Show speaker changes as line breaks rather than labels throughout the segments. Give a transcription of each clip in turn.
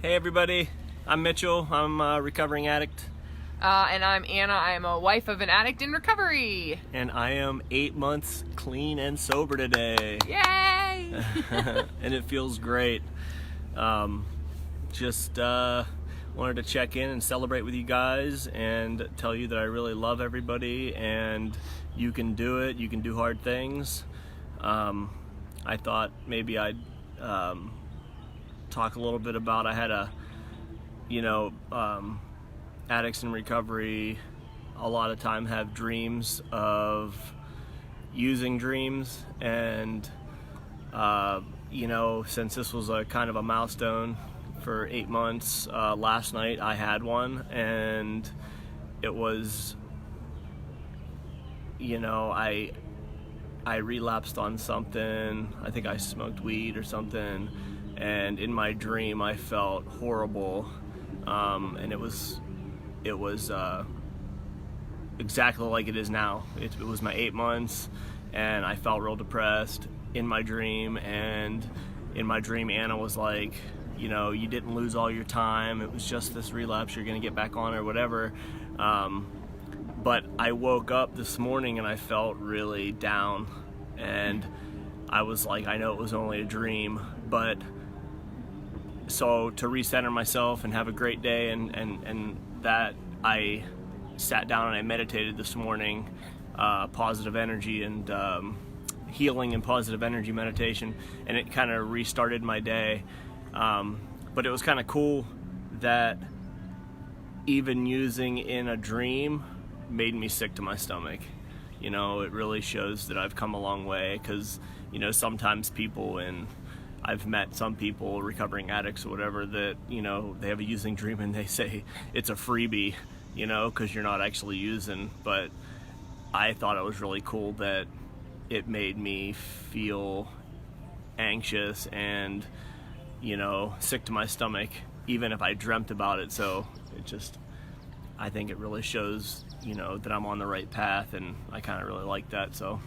Hey everybody, I'm Mitchell. I'm a recovering addict.
And I'm Anna. I am a wife of an addict in recovery.
And I am 8 months clean and sober today.
Yay!
And it feels great. Just wanted to check in and celebrate with you guys and tell you that I really love everybody and you can do it. You can do hard things. I thought maybe I'd talk a little bit about, I had addicts in recovery a lot of time have dreams of using dreams, and since this was a kind of a milestone for 8 months, last night I had one, and it was, I relapsed on something. I think I smoked weed or something, and in my dream I felt horrible, and it was exactly like it is now. It was my 8 months, and I felt real depressed in my dream. And in my dream, Anna was like, you didn't lose all your time. It was just this relapse. You're gonna get back on or whatever. But I woke up this morning and I felt really down, and I was like, I know it was only a dream, but so to recenter myself and have a great day, and that I sat down and I meditated this morning, positive energy and healing and positive energy meditation, and it kind of restarted my day. But it was kind of cool that even using in a dream made me sick to my stomach. It really shows that I've come a long way, because sometimes people, and I've met some people, recovering addicts or whatever, that they have a using dream and they say it's a freebie, because you're not actually using. But I thought it was really cool that it made me feel anxious and sick to my stomach, even if I dreamt about it. So I think it really shows that I'm on the right path, and I kind of really like that. So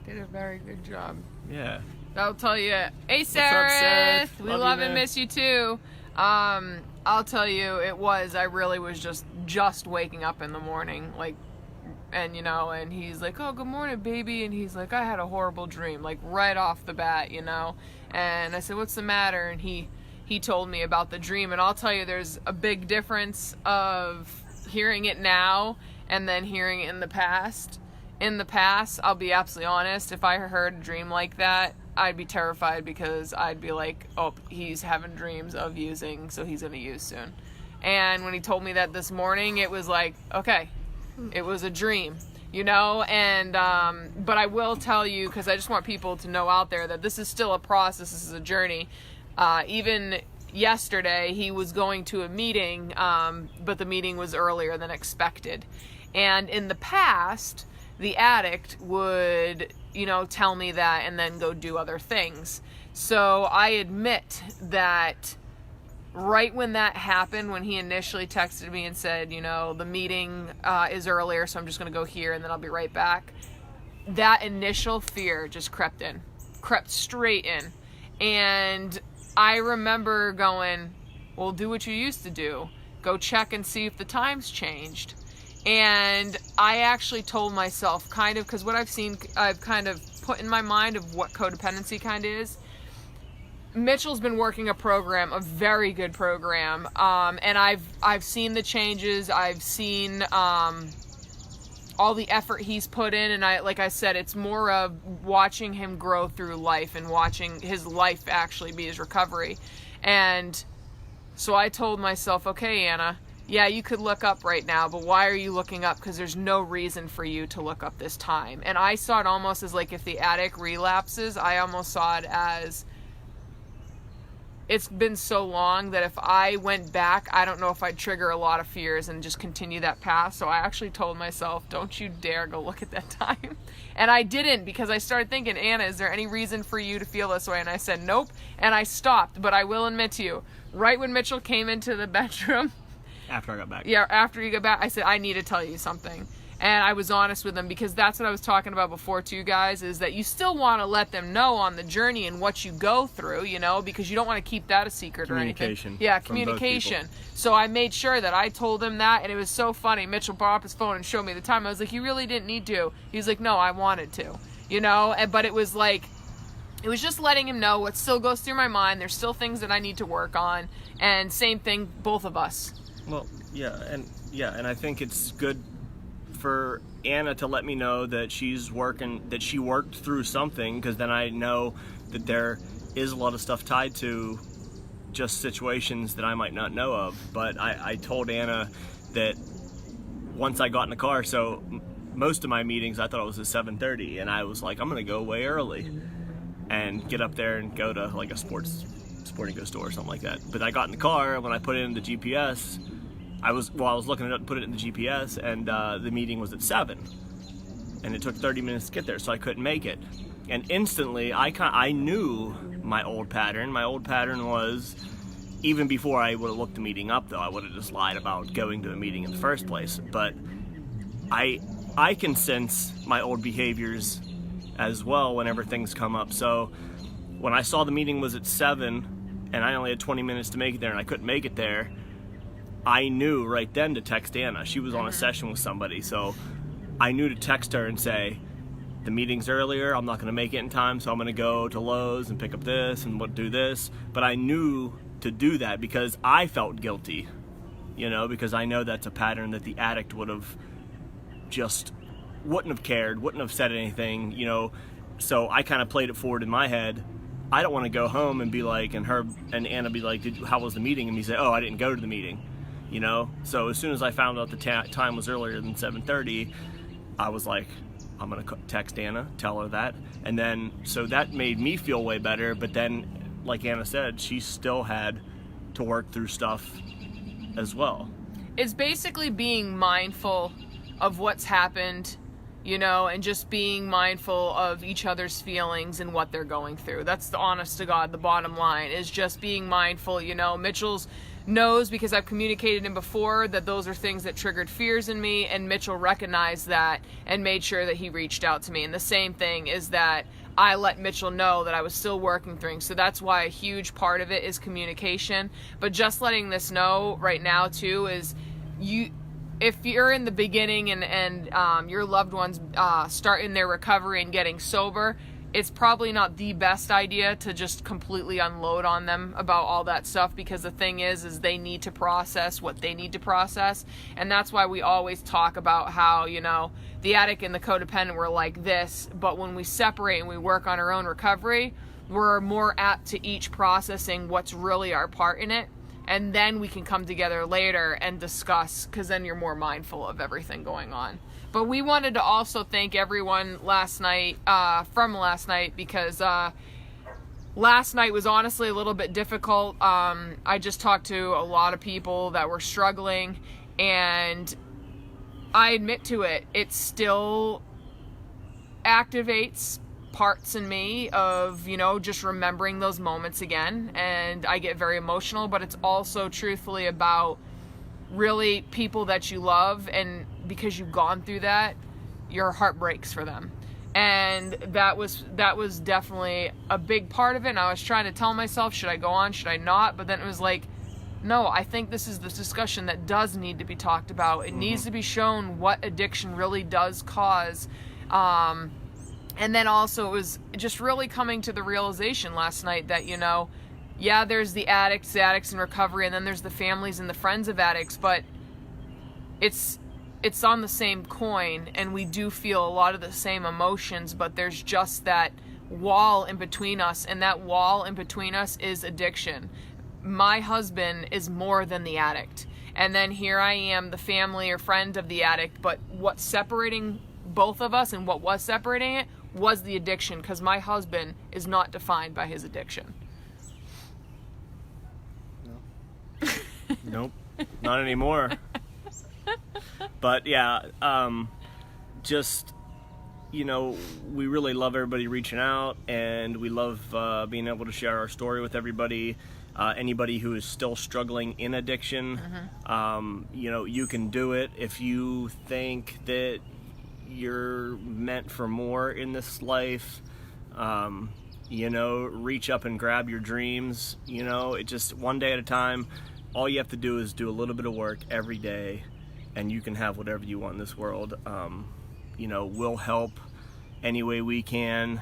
Did a very good job.
Yeah.
I'll tell you, hey
What's up, Seth?
we love and miss you too. I'll tell you, I really was just waking up in the morning, and he's like, oh, good morning, baby, and he's like, I had a horrible dream, right off the bat, and I said, what's the matter? And he told me about the dream, and I'll tell you, there's a big difference of hearing it now and then hearing it in the past. In the past, I'll be absolutely honest, if I heard a dream like that, I'd be terrified, because I'd be like, oh, he's having dreams of using, so he's going to use soon. And when he told me that this morning, it was like, okay, it was a dream, and but I will tell you, because I just want people to know out there that this is still a process, this is a journey. Even yesterday, he was going to a meeting, but the meeting was earlier than expected. And in the past, the addict would, tell me that and then go do other things. So I admit that right when that happened, when he initially texted me and said, the meeting is earlier, so I'm just going to go here and then I'll be right back, that initial fear just crept straight in. And I remember going, well, do what you used to do. Go check and see if the time's changed. And I actually told myself, kind of, because what I've kind of put in my mind of what codependency kind of is. Mitchell's been working a program, a very good program, and I've seen the changes. I've seen all the effort he's put in, and like I said, it's more of watching him grow through life and watching his life actually be his recovery. And so I told myself, okay, Anna, yeah, you could look up right now, but why are you looking up? Because there's no reason for you to look up this time. And I saw it almost as like, if the addict relapses, I almost saw it as, it's been so long that if I went back, I don't know if I'd trigger a lot of fears and just continue that path. So I actually told myself, don't you dare go look at that time. And I didn't, because I started thinking, Anna, is there any reason for you to feel this way? And I said, nope. And I stopped. But I will admit to you, right when Mitchell came into the bedroom,
After I got back.
Yeah, after you got back, I said, I need to tell you something. And I was honest with them, because that's what I was talking about before too, guys, is that you still want to let them know on the journey and what you go through, you know, because you don't want to keep that a secret or anything.
Communication.
Yeah,
from both
communication.
people.
So I made sure that I told him that, and it was so funny. Mitchell brought up his phone and showed me the time. I was like, you really didn't need to. He's like, no, I wanted to, you know, but it was like, it was just letting him know what still goes through my mind. There's still things that I need to work on, and same thing, both of us.
Well, and I think it's good for Anna to let me know that she worked through something, because then I know that there is a lot of stuff tied to just situations that I might not know of. But I told Anna that once I got in the car, so most of my meetings I thought it was at 7:30, and I was like, I'm gonna go way early and get up there and go to like a sporting goods store or something like that. But I got in the car, when I put it in the GPS, I was looking it up to put it in the GPS, and the meeting was at 7, and it took 30 minutes to get there, so I couldn't make it. And instantly, I knew my old pattern. My old pattern was, even before I would have looked the meeting up, though, I would have just lied about going to a meeting in the first place. But I can sense my old behaviors as well whenever things come up. So when I saw the meeting was at 7, and I only had 20 minutes to make it there, and I couldn't make it there, I knew right then to text Anna. She was on a session with somebody, so I knew to text her and say, the meeting's earlier, I'm not going to make it in time, so I'm going to go to Lowe's and pick up this and do this. But I knew to do that because I felt guilty, you know, because I know that's a pattern that the addict wouldn't have cared, wouldn't have said anything, you know. So I kind of played it forward in my head. I don't want to go home and be like, and Anna be like, how was the meeting? And me say, oh, I didn't go to the meeting. You know, so as soon as I found out the time was earlier than 7:30, I was like, I'm gonna text Anna, tell her that, and then so that made me feel way better. But then, like Anna said, she still had to work through stuff as well.
It's basically being mindful of what's happened, you know, and just being mindful of each other's feelings and what they're going through. That's the honest to God, the bottom line is just being mindful. You know, Mitchell's knows, because I've communicated him before, that those are things that triggered fears in me, and Mitchell recognized that and made sure that he reached out to me. And the same thing is that I let Mitchell know that I was still working through. So that's why a huge part of it is communication. But just letting this know right now too is, if you're in the beginning and your loved ones starting their recovery and getting sober, it's probably not the best idea to just completely unload on them about all that stuff, because the thing is they need to process what they need to process. And that's why we always talk about how, you know, the addict and the codependent were like this, but when we separate and we work on our own recovery, we're more apt to each processing what's really our part in it. And then we can come together later and discuss, because then you're more mindful of everything going on. But we wanted to also thank everyone last night, because last night was honestly a little bit difficult. I just talked to a lot of people that were struggling, and I admit to it, it still activates parts in me of, you know, just remembering those moments again, and I get very emotional. But it's also truthfully about really people that you love, and because you've gone through that, your heart breaks for them. And that was definitely a big part of it. And I was trying to tell myself, should I go on, should I not? But then it was like, no, I think this is the discussion that does need to be talked about. It needs to be shown what addiction really does cause. And then also it was just really coming to the realization last night that, you know, yeah, there's the addicts in recovery, and then there's the families and the friends of addicts, but it's on the same coin, and we do feel a lot of the same emotions, but there's just that wall in between us, and that wall in between us is addiction. My husband is more than the addict, and then here I am, the family or friend of the addict, but what's separating both of us and what was separating it was the addiction, because my husband is not defined by his addiction.
Nope, not anymore. But yeah, you know, we really love everybody reaching out, and we love being able to share our story with everybody. Anybody who is still struggling in addiction, you know, you can do it. If you think that you're meant for more in this life, you know, reach up and grab your dreams. You know, it just one day at a time. All you have to do is do a little bit of work every day, and you can have whatever you want in this world. You know, we'll help any way we can.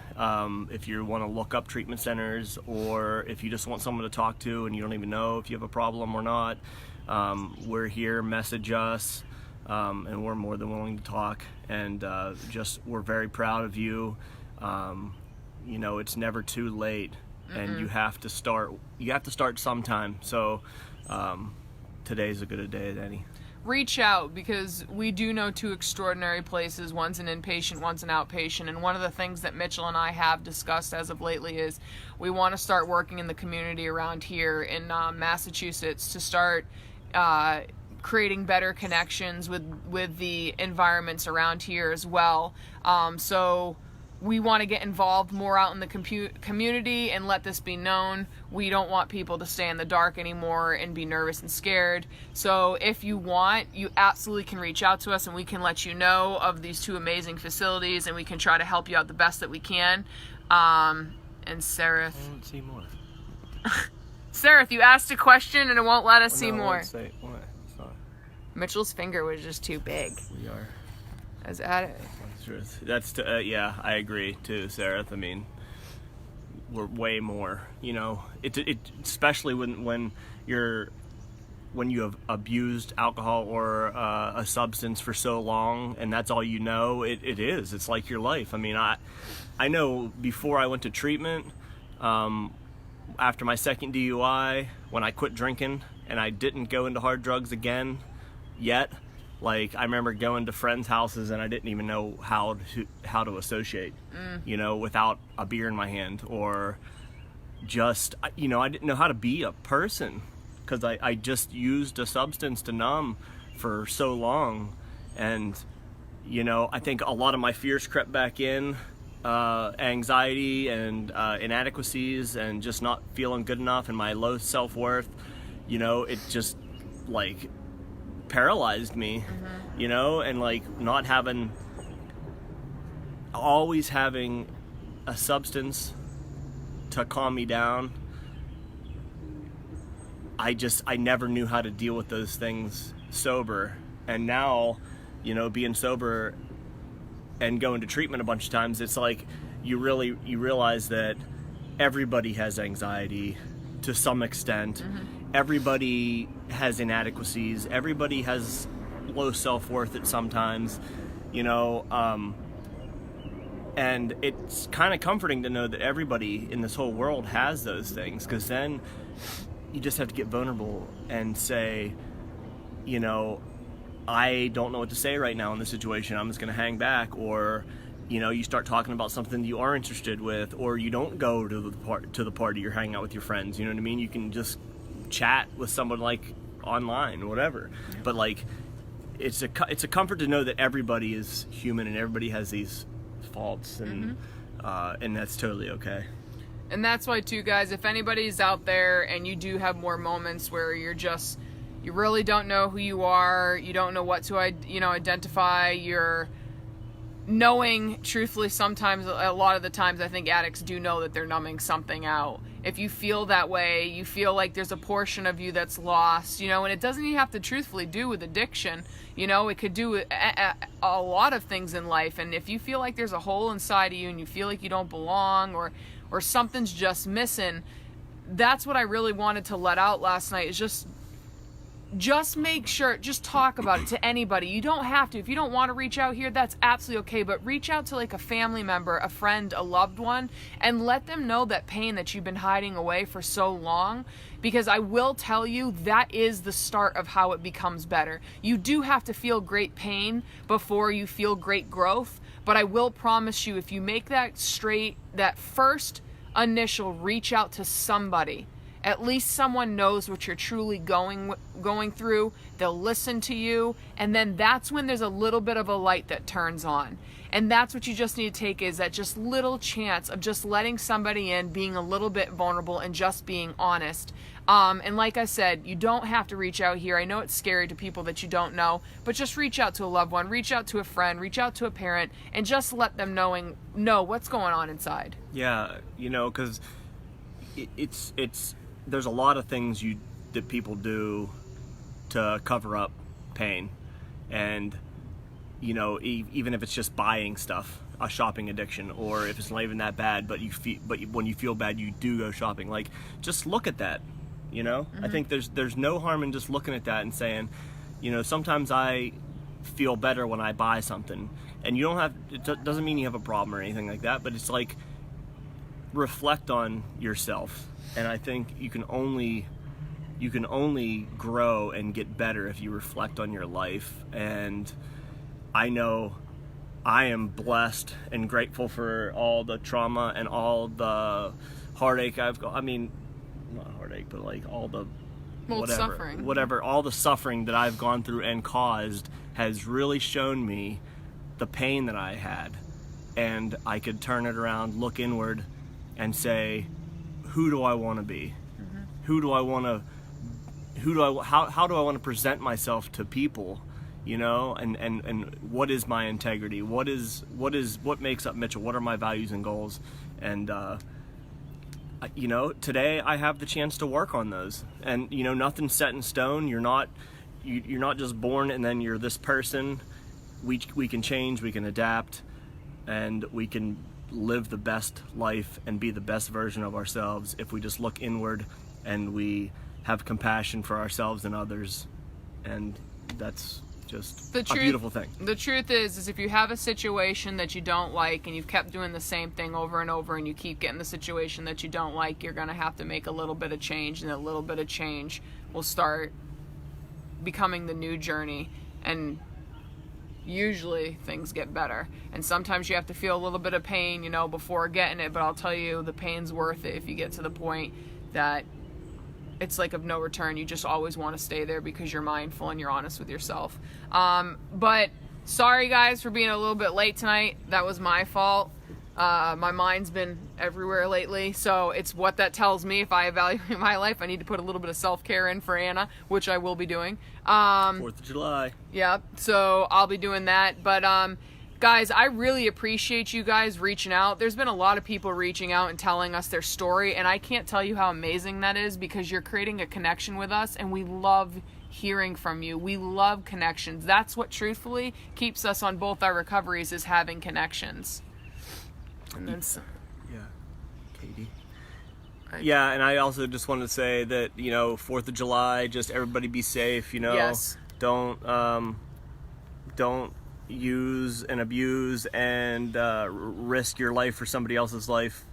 If you want to look up treatment centers, or if you just want someone to talk to and you don't even know if you have a problem or not, we're here. Message us, and we're more than willing to talk. And just we're very proud of you. You know, it's never too late, and you have to start. You have to start sometime. So today's as good a day as any.
Reach out, because we do know two extraordinary places. One's an inpatient, one's an outpatient. And one of the things that Mitchell and I have discussed as of lately is we want to start working in the community around here in Massachusetts to start creating better connections with the environments around here as well. So we want to get involved more out in the community and let this be known. We don't want people to stay in the dark anymore and be nervous and scared. So if you want, you absolutely can reach out to us, and we can let you know of these two amazing facilities, and we can try to help you out the best that we can. And Sarah,
I want to see more.
Sarah, you asked a question and it won't let us see
No, I
more.
won't say what. It's not.
Mitchell's finger was just too big.
We are. That's yeah, I agree too, Sarah. I mean, we're way more. You know, it especially when you have abused alcohol or a substance for so long, and that's all you know. It is. It's like your life. I mean, I know before I went to treatment, after my second DUI, when I quit drinking and I didn't go into hard drugs again yet. Like, I remember going to friends' houses and I didn't even know how to associate, you know, without a beer in my hand, or just, you know, I didn't know how to be a person because I just used a substance to numb for so long. And, you know, I think a lot of my fears crept back in, anxiety and inadequacies and just not feeling good enough and my low self-worth, you know, it just, like, paralyzed me, you know, and like always having a substance to calm me down. I never knew how to deal with those things sober. And now, you know, being sober and going to treatment a bunch of times, it's like you realize that everybody has anxiety to some extent. Everybody has inadequacies. Everybody has low self-worth at sometimes, you know, and it's kind of comforting to know that everybody in this whole world has those things, because then you just have to get vulnerable and say, you know, I don't know what to say right now in this situation. I'm just going to hang back. Or, you know, you start talking about something you are interested with, or you don't go to the party you're hanging out with your friends. You know what I mean? You can just chat with someone like online or whatever. But like, it's a comfort to know that everybody is human and everybody has these faults, and that's totally okay.
And that's why too, guys, if anybody's out there and you do have more moments where you really don't know who you are, you don't know what to identify, you're knowing, truthfully, sometimes, a lot of the times, I think addicts do know that they're numbing something out. If you feel that way, you feel like there's a portion of you that's lost, you know, and it doesn't even have to truthfully do with addiction, you know, it could do with a lot of things in life. And if you feel like there's a hole inside of you and you feel like you don't belong, or something's just missing, that's what I really wanted to let out last night, is just make sure, just talk about it to anybody. You don't have to. If you don't want to reach out here, that's absolutely okay, but reach out to like a family member, a friend, a loved one, and let them know that pain that you've been hiding away for so long, because I will tell you, that is the start of how it becomes better. You do have to feel great pain before you feel great growth, but I will promise you, if you make that first initial reach out to somebody, at least someone knows what you're truly going through. They'll listen to you, and then that's when there's a little bit of a light that turns on. And that's what you just need to take, is that just little chance of just letting somebody in, being a little bit vulnerable and just being honest. And like I said, you don't have to reach out here. I know it's scary to people that you don't know, but just reach out to a loved one, reach out to a friend, reach out to a parent, and just let them know what's going on inside.
Yeah, because it's there's a lot of things that people do to cover up pain, and even if it's just buying stuff, a shopping addiction, or if it's not even that bad, but when you feel bad, you do go shopping. Like, just look at that. I think there's no harm in just looking at that and saying, sometimes I feel better when I buy something, and it doesn't mean you have a problem or anything like that, but it's like, reflect on yourself. And I think you can only grow and get better if you reflect on your life. And I know I am blessed and grateful for all the trauma and all the heartache I've got. I mean, not heartache, but like all the whatever, all the suffering that I've gone through and caused has really shown me the pain that I had. And I could turn it around, look inward, and say, who do I want to be? How do I want to present myself to people? And what is my integrity? What makes up Mitchell? What are my values and goals? And today I have the chance to work on those. And nothing's set in stone. You're not just born and then you're this person. We can change, we can adapt, and we can live the best life and be the best version of ourselves if we just look inward and we have compassion for ourselves and others. And that's just a beautiful thing.
The truth is if you have a situation that you don't like and you've kept doing the same thing over and over and you keep getting the situation that you don't like, you're going to have to make a little bit of change, and a little bit of change will start becoming the new journey. And usually things get better, and sometimes you have to feel a little bit of pain before getting it, but I'll tell you, the pain's worth it if you get to the point that it's like of no return. You just always want to stay there because you're mindful and you're honest with yourself. But sorry guys for being a little bit late tonight. That was my fault. My mind's been everywhere lately, so it's what that tells me. If I evaluate my life, I need to put a little bit of self-care in for Anna, which I will be doing.
4th of July.
Yeah, so I'll be doing that. But guys, I really appreciate you guys reaching out. There's been a lot of people reaching out and telling us their story, and I can't tell you how amazing that is, because you're creating a connection with us, and we love hearing from you. We love connections. That's what truthfully keeps us on both our recoveries, is having connections. And then
Katie. Yeah, and I also just wanted to say that 4th of July, just everybody be safe.
Yes.
Don't use and abuse and risk your life for somebody else's life.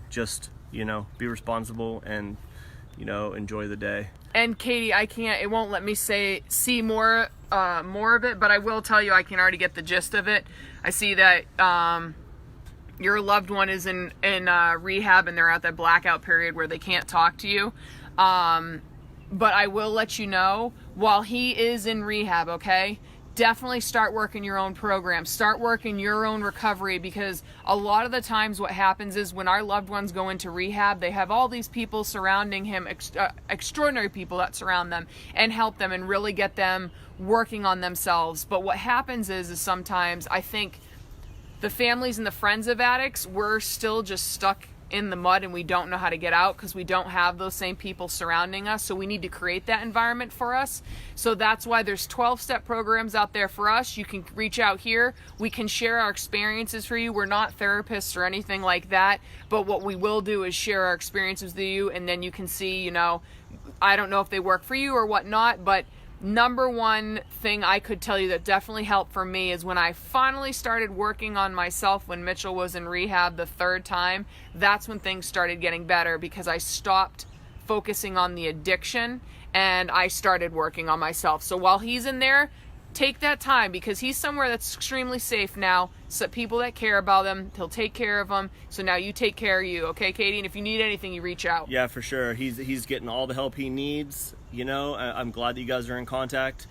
Just be responsible and enjoy the day.
And Katie, it won't let me see more of it, but I will tell you, I can already get the gist of it. I see that your loved one is in rehab, and they're at that blackout period where they can't talk to you. But I will let you know, while he is in rehab, okay? Definitely start working your own program. Start working your own recovery, because a lot of the times what happens is when our loved ones go into rehab, they have all these people surrounding him, extraordinary people that surround them and help them and really get them working on themselves. But what happens is sometimes I think the families and the friends of addicts, we're still just stuck in the mud and we don't know how to get out because we don't have those same people surrounding us. So we need to create that environment for us. So that's why there's 12-step programs out there for us. You can reach out here. We can share our experiences for you. We're not therapists or anything like that, but what we will do is share our experiences with you, and then you can see, I don't know if they work for you or whatnot, but number one thing I could tell you that definitely helped for me is when I finally started working on myself when Mitchell was in rehab the 3rd time. That's when things started getting better, because I stopped focusing on the addiction and I started working on myself. So while he's in there, take that time, because he's somewhere that's extremely safe now. So people that care about him, he'll take care of them. So now you take care of you, okay, Katie? And if you need anything, you reach out.
Yeah, for sure. He's getting all the help he needs. You know, I'm glad that you guys are in contact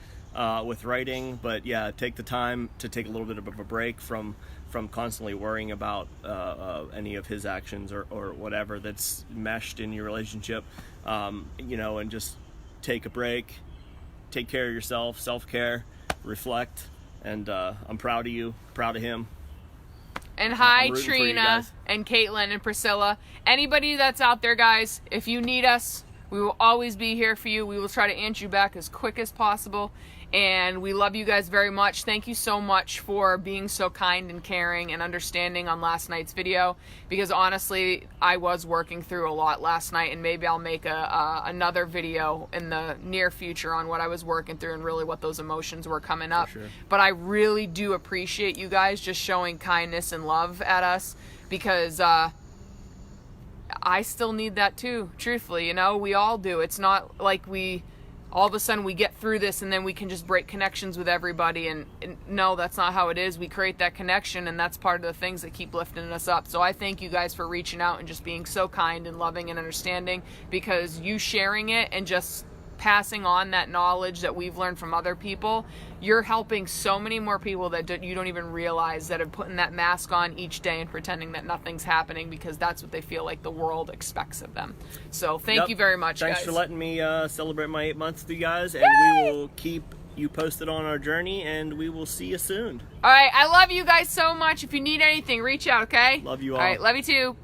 with writing, but yeah, take the time to take a little bit of a break from constantly worrying about any of his actions or whatever that's meshed in your relationship. You know, and just take a break, take care of yourself, self-care, reflect, and I'm proud of you, proud of him.
And hi, Trina and Caitlin and Priscilla. Anybody that's out there, guys, if you need us, we will always be here for you. We will try to answer you back as quick as possible. And we love you guys very much. Thank you so much for being so kind and caring and understanding on last night's video. Because honestly, I was working through a lot last night, and maybe I'll make another video in the near future on what I was working through and really what those emotions were coming up.
For sure.
But I really do appreciate you guys just showing kindness and love at us, because I still need that too, truthfully. You know, we all do. It's not like all of a sudden we get through this and then we can just break connections with everybody, and no, that's not how it is. We create that connection, and that's part of the things that keep lifting us up. So I thank you guys for reaching out and just being so kind and loving and understanding, because you sharing it and just passing on that knowledge that we've learned from other people, you're helping so many more people that you don't even realize, that are putting that mask on each day and pretending that nothing's happening, because that's what they feel like the world expects of them. So thank you very much,
Thanks
guys.
for letting me celebrate my 8 months with you guys, and
Yay!
we will keep you posted on our journey, and we will see you soon.
All right, I love you guys so much. If you need anything, reach out, okay?
Love you all.
All right, love you too.